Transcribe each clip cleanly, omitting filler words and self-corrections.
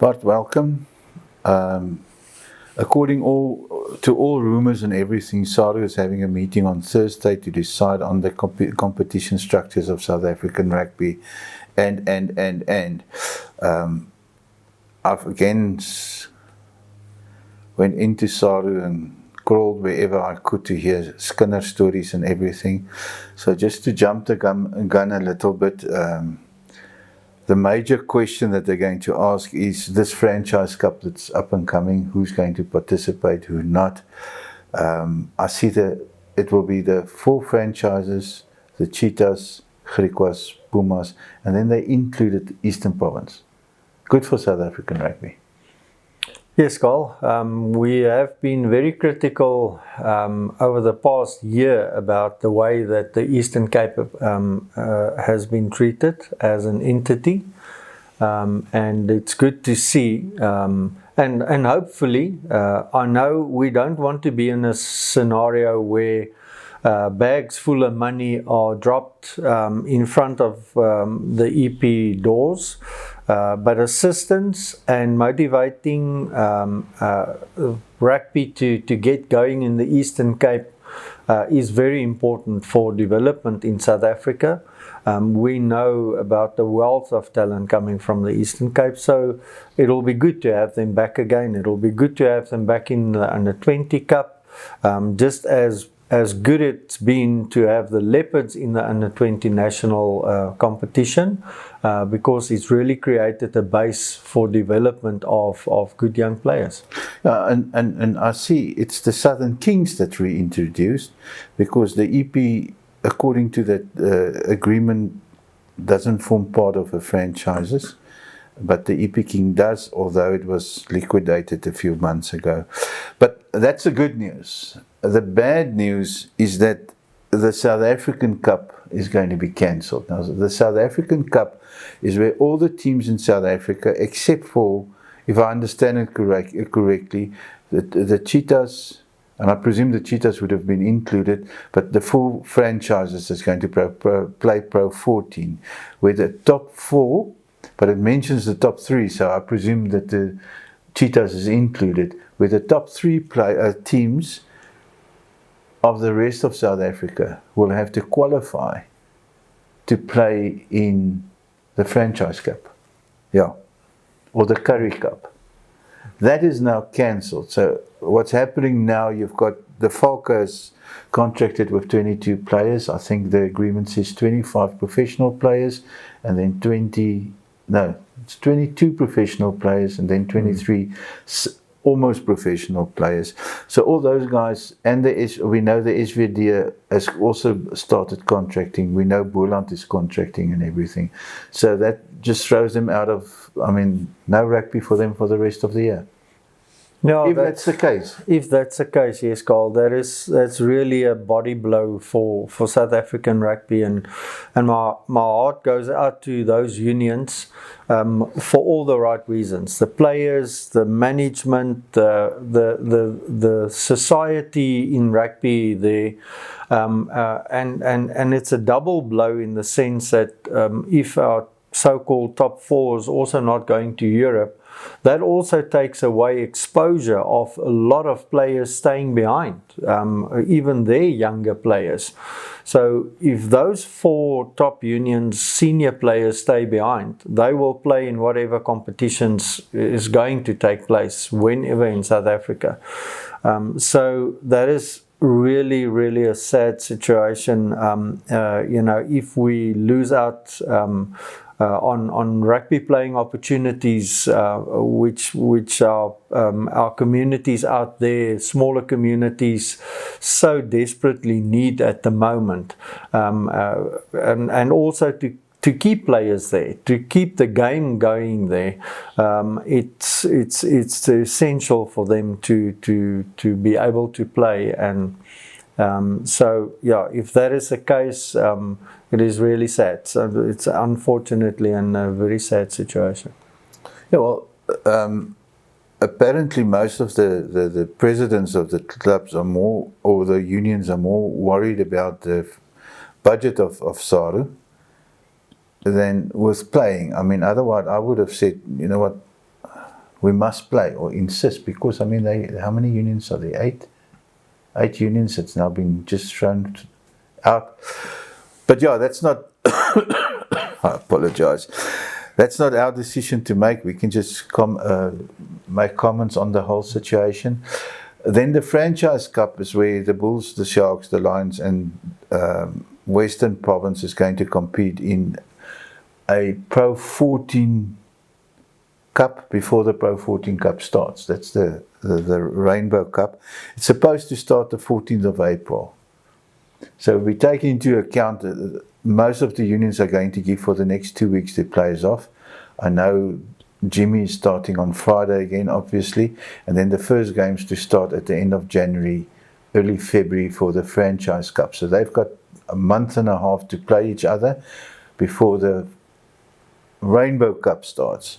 Bart, welcome. According to all rumors and everything, SARU is having a meeting on Thursday to decide on the competition structures of South African rugby, and I've again went into SARU and crawled wherever I could to hear Skinner stories and everything. So just to jump the gun a little bit. The major question that they're going to ask is this franchise cup that's up and coming, who's going to participate, who not. I see that it will be the 4 franchises, the Cheetahs, Griquas, Pumas, and then they included Eastern Province. Good for South African rugby. Yes, Carl. We have been very critical over the past year about the way that the Eastern Cape has been treated as an entity, and it's good to see. And hopefully, I know we don't want to be in a scenario where bags full of money are dropped in front of the EP doors. But assistance and motivating rugby to get going in the Eastern Cape is very important for development in South Africa. We know about the wealth of talent coming from the Eastern Cape, so it'll be good to have them back again. It'll be good to have them back in the Under 20 Cup, just as good it's been to have the Leopards in the Under 20 national competition, because it's really created a base for development of good young players. And I see it's the Southern Kings that reintroduced, because the EP, according to that agreement, doesn't form part of the franchises, but the EP King does, although it was liquidated a few months ago. But that's the good news. The bad news is that the South African Cup is going to be cancelled. Now, the South African Cup is where all the teams in South Africa, except for, if I understand it correctly, the Cheetahs, and I presume the Cheetahs would have been included, but the 4 franchises is going to play Pro 14, where the top 4, but it mentions the top 3, so I presume that the Cheetahs is included, where the top 3 teams of the rest of South Africa will have to qualify to play in the Franchise Cup, or the Currie Cup. That is now cancelled. So what's happening now, you've got the Falcons contracted with 22 players. I think the agreement says 25 professional players, and then 22 professional players, and then 23 almost professional players. So all those guys, and we know the SVD has also started contracting. We know Boland is contracting and everything. So that just throws them out of, no rugby for them for the rest of the year. No, if that's the case. If that's the case, yes, Carl, that's really a body blow for South African rugby, and my heart goes out to those unions for all the right reasons. The players, the management, the society in rugby there, and it's a double blow in the sense that if our so-called top fours also not going to Europe, that also takes away exposure of a lot of players staying behind, even their younger players. So if those 4 top unions senior players stay behind, they will play in whatever competitions is going to take place whenever in South Africa. So that is really, really a sad situation. If we lose out on rugby playing opportunities, which are our communities out there, smaller communities, so desperately need at the moment, and also to keep players there, to keep the game going there. It's essential for them to be able to play, and so yeah, if that is the case, it is really sad. So it's unfortunately a very sad situation. Yeah, well, apparently most of the presidents of the clubs are more, or the unions are more worried about the budget of SARU than with playing. I mean, otherwise I would have said, you know what, we must play, or insist, because I mean, how many unions are there? 8 unions. It's now been just thrown out. But yeah, that's not, I apologize. That's not our decision to make. We can just make comments on the whole situation. Then the Franchise Cup is where the Bulls, the Sharks, the Lions and Western Province is going to compete in a Pro 14 Cup before the Pro 14 Cup starts. That's the Rainbow Cup. It's supposed to start the 14th of April. So we take into account that most of the unions are going to give for the next 2 weeks their players off. I know Jimmy is starting on Friday again, obviously, and then the first games to start at the end of January, early February for the Franchise Cup. So they've got a month and a half to play each other before the Rainbow Cup starts.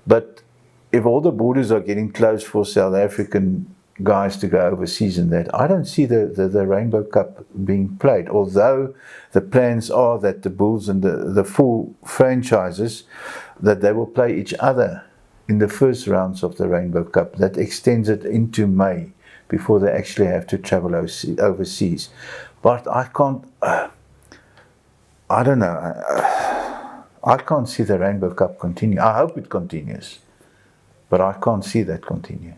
But if all the borders are getting closed for South African guys to go overseas and that, I don't see the Rainbow Cup being played, although the plans are that the Bulls and the 4 franchises, that they will play each other in the first rounds of the Rainbow Cup. That extends it into May before they actually have to travel overseas. But I can't, I don't know, I can't see the Rainbow Cup continue. I hope it continues, but I can't see that continue.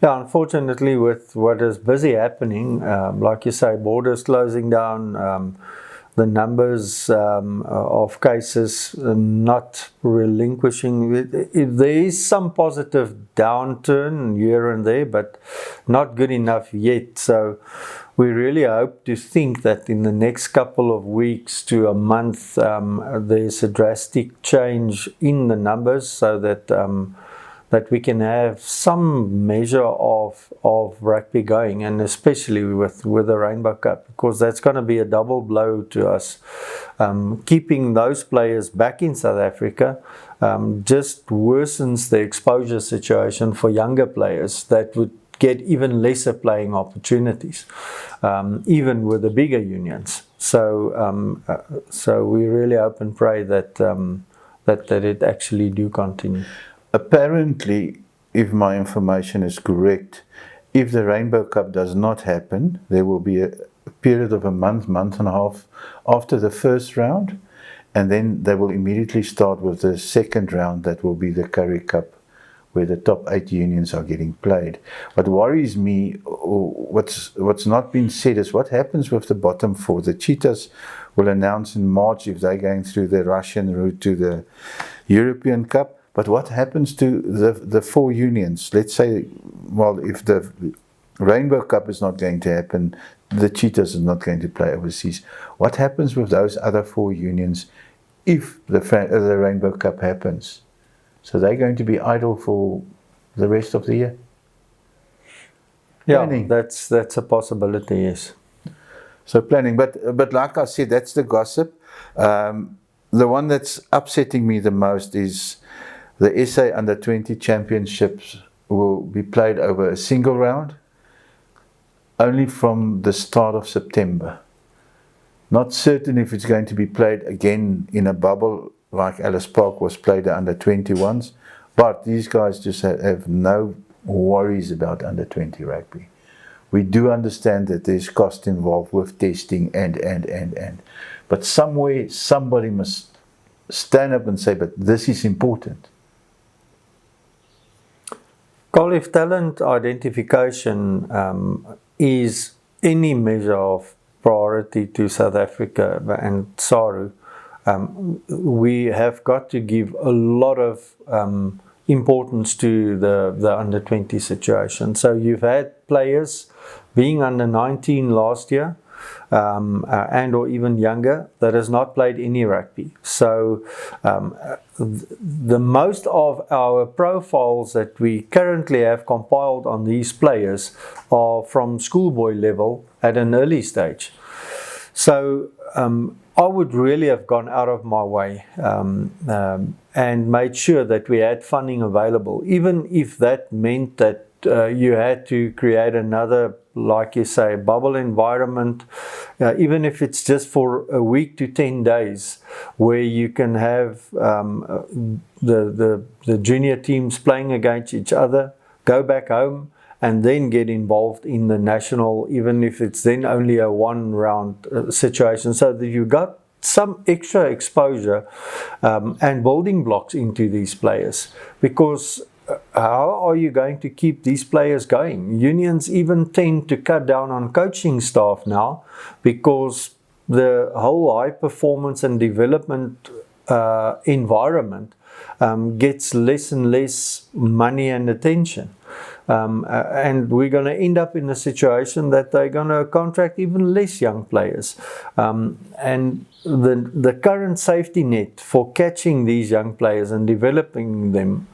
Yeah, unfortunately, with what is busy happening, like you say, borders closing down, the numbers of cases not relinquishing. There is some positive downturn here and there, but not good enough yet. So we really hope to think that in the next couple of weeks to a month, there's a drastic change in the numbers, so that that we can have some measure of rugby going, and especially with the Rainbow Cup, because that's going to be a double blow to us. Keeping those players back in South Africa just worsens the exposure situation for younger players that would get even lesser playing opportunities, even with the bigger unions. So so we really hope and pray that that it actually do continue. Apparently, if my information is correct, if the Rainbow Cup does not happen, there will be a period of a month and a half after the first round, and then they will immediately start with the second round. That will be the Currie Cup, where the top 8 unions are getting played. What worries me, or what's not been said, is what happens with the bottom 4. The Cheetahs will announce in March if they're going through the Russian route to the European Cup. But what happens to the 4 unions? Let's say, well, if the Rainbow Cup is not going to happen, the Cheetahs are not going to play overseas. What happens with those other 4 unions if the Rainbow Cup happens? So they're going to be idle for the rest of the year? Yeah, Planning. that's a possibility, yes. So planning, but like I said, that's the gossip. The one that's upsetting me the most is the SA Under-20 Championships will be played over a single round, only from the start of September. Not certain if it's going to be played again in a bubble like Ellis Park was played under 21s, but these guys just have no worries about under 20 rugby. We do understand that there's cost involved with testing and. But somewhere, somebody must stand up and say, but this is important. Carl, if talent identification is any measure of priority to South Africa and SARU, we have got to give a lot of importance to the under 20 situation. So you've had players being under 19 last year, and or even younger, that has not played any rugby. So the most of our profiles that we currently have compiled on these players are from schoolboy level at an early stage. So I would really have gone out of my way and made sure that we had funding available, even if that meant that you had to create another, like you say, bubble environment, even if it's just for a week to 10 days, where you can have the junior teams playing against each other, go back home, and then get involved in the national, even if it's then only a one-round situation, so that you got some extra exposure and building blocks into these players. Because how are you going to keep these players going? Unions even tend to cut down on coaching staff now, because the whole high performance and development environment gets less and less money and attention. And we're going to end up in a situation that they're going to contract even less young players. And the current safety net for catching these young players and developing them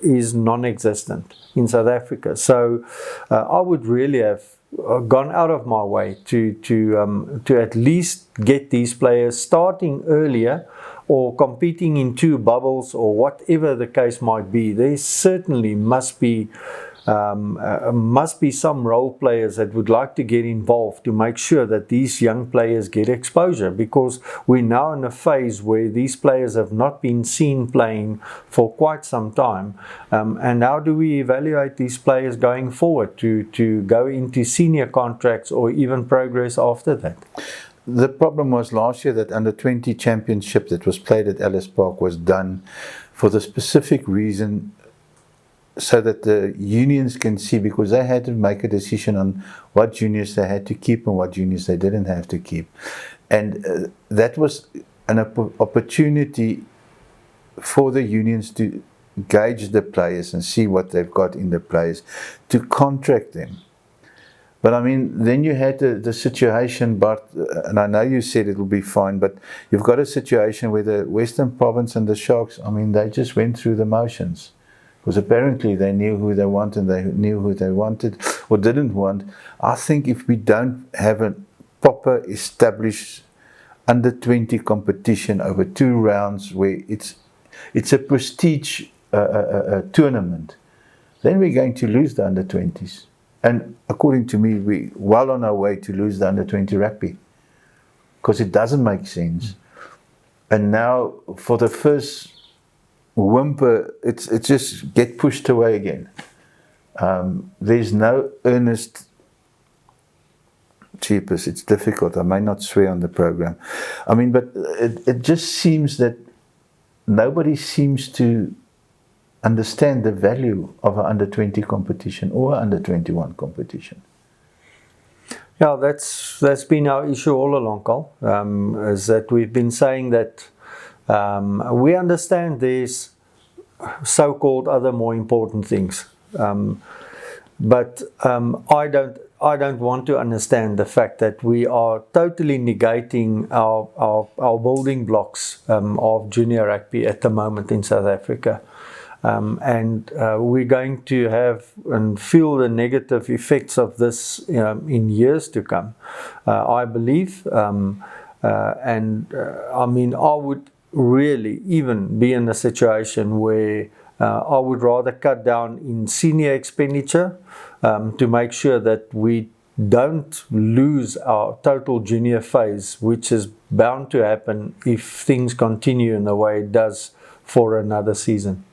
is non-existent in South Africa. So I would really have gone out of my way to at least get these players starting earlier, or competing in two bubbles, or whatever the case might be. There certainly must be some role players that would like to get involved to make sure that these young players get exposure, because we're now in a phase where these players have not been seen playing for quite some time. And how do we evaluate these players going forward to go into senior contracts or even progress after that? The problem was last year that under 20 championship that was played at Ellis Park was done for the specific reason so that the unions can see, because they had to make a decision on what juniors they had to keep and what juniors they didn't have to keep. And that was an opportunity for the unions to gauge the players and see what they've got in the players, to contract them. But I mean, then you had the situation, Bart, and I know you said it will be fine, but you've got a situation where the Western Province and the Sharks, I mean, they just went through the motions. Because apparently they knew who they wanted, they knew who they wanted or didn't want. I think if we don't have a proper established under 20 competition over 2 rounds where it's a prestige tournament, then we're going to lose the under 20s. And according to me, we're well on our way to lose the under 20 rugby, because it doesn't make sense. And now for the first whimper, it's just get pushed away again. There's no earnest. Cheapest, it's difficult. I may not swear on the program. I mean, but it just seems that nobody seems to understand the value of an under 20 competition or under 21 competition. Yeah, that's been our issue all along, Carl. Is that we've been saying that we understand there's so-called other more important things, but I don't want to understand the fact that we are totally negating our building blocks of junior rugby at the moment in South Africa. And we're going to have and feel the negative effects of this in years to come, I believe. I mean, I would really even be in a situation where I would rather cut down in senior expenditure to make sure that we don't lose our total junior phase, which is bound to happen if things continue in the way it does for another season.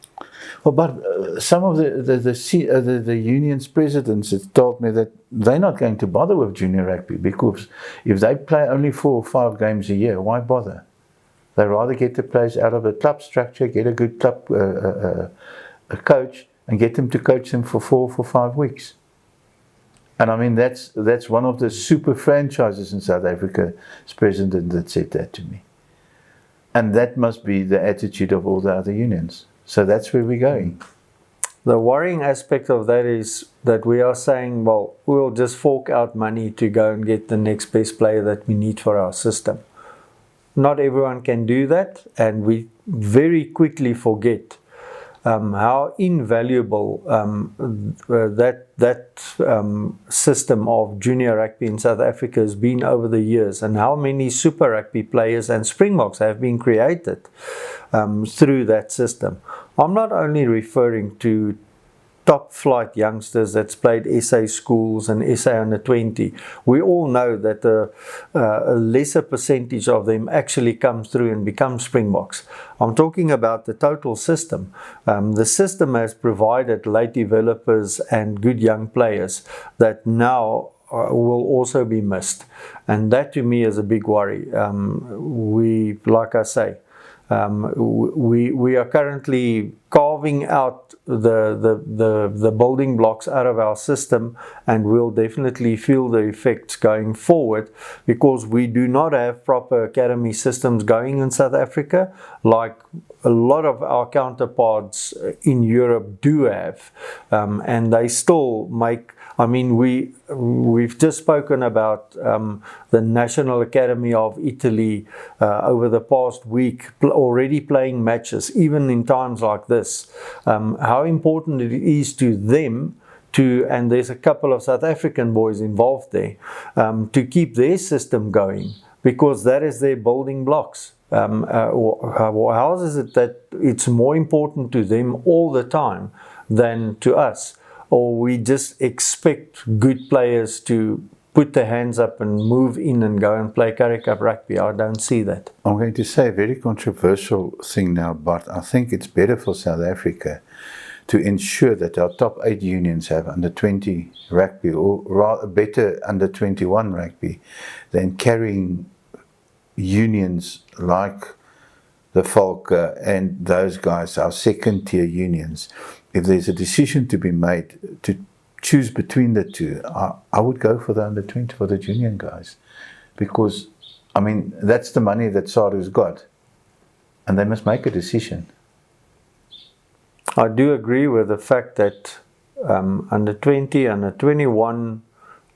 Well, but some of the union's presidents have told me that they're not going to bother with junior rugby, because if they play only 4 or 5 games a year, why bother? They rather get the players out of a club structure, get a good club a coach, and get them to coach them for 4 or 5 weeks. And I mean, that's one of the super franchises in South Africa's president that said that to me. And that must be the attitude of all the other unions. So that's where we're going. The worrying aspect of that is that we are saying, well, we'll just fork out money to go and get the next best player that we need for our system. Not everyone can do that, and we very quickly forget how invaluable that system of junior rugby in South Africa has been over the years, and how many super rugby players and Springboks have been created through that system. I'm not only referring to top flight youngsters that's played SA schools and SA under 20. We all know that a lesser percentage of them actually come through and become Springboks. I'm talking about the total system. The system has provided late developers and good young players that now will also be missed. And that to me is a big worry. Like I say, we are currently carving out the building blocks out of our system, and we'll definitely feel the effects going forward, because we do not have proper academy systems going in South Africa like a lot of our counterparts in Europe do have, and they still make. I mean, we've just spoken about the National Academy of Italy over the past week, already playing matches, even in times like this. How important it is to them and there's a couple of South African boys involved there, to keep their system going, because that is their building blocks. How is it that it's more important to them all the time than to us? Or we just expect good players to put their hands up and move in and go and play Currie Cup rugby? I don't see that. I'm going to say a very controversial thing now, but I think it's better for South Africa to ensure that our top 8 unions have under 20 rugby, or rather better under 21 rugby, than carrying unions like the Volker and those guys, our second tier unions. If there's a decision to be made to choose between the two, I would go for the under 20, for the junior guys, because I mean, that's the money that SARU's got, and they must make a decision. I do agree with the fact that under 20 and under 21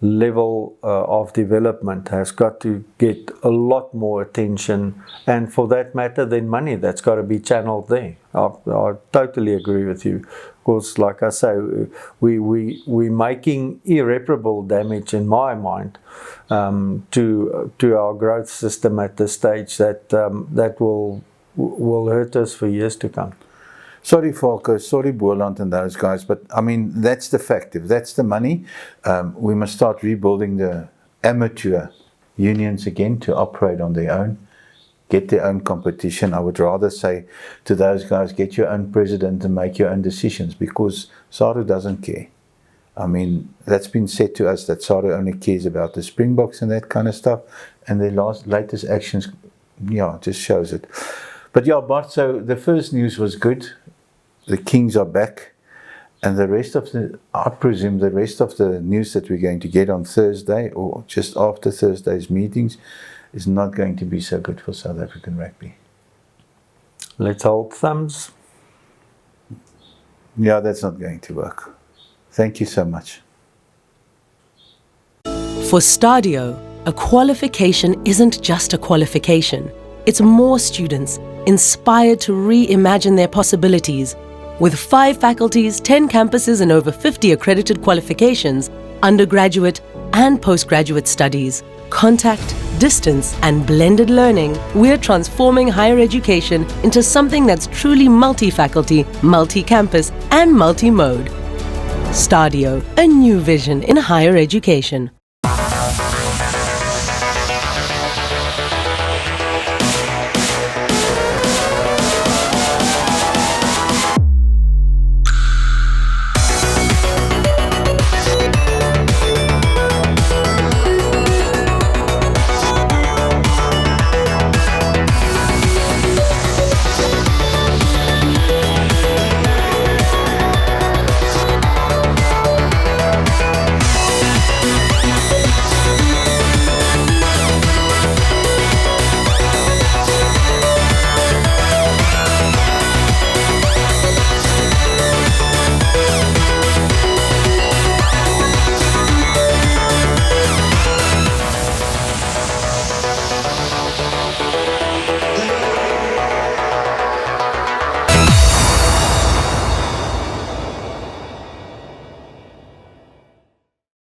level of development has got to get a lot more attention, and for that matter then money that's got to be channeled there. I totally agree with you, because like I say, we're making irreparable damage in my mind to our growth system at this stage that will hurt us for years to come. Sorry, Volker, sorry, Boland and those guys, but I mean, that's the fact. If that's the money, we must start rebuilding the amateur unions again to operate on their own, get their own competition. I would rather say to those guys, get your own president and make your own decisions, because SARU doesn't care. I mean, that's been said to us, that SARU only cares about the Springboks and that kind of stuff, and their latest actions, just shows it. But yeah, Bart, so the first news was good. The Kings are back, and the rest of I presume the rest of the news that we're going to get on Thursday, or just after Thursday's meetings, is not going to be so good for South African rugby. Let's hold thumbs. Yeah, that's not going to work. Thank you so much. For Stadio, a qualification isn't just a qualification. It's more students inspired to reimagine their possibilities. With 5 faculties, 10 campuses and over 50 accredited qualifications, undergraduate and postgraduate studies, contact, distance and blended learning, we're transforming higher education into something that's truly multi-faculty, multi-campus and multi-mode. Stadio, a new vision in higher education.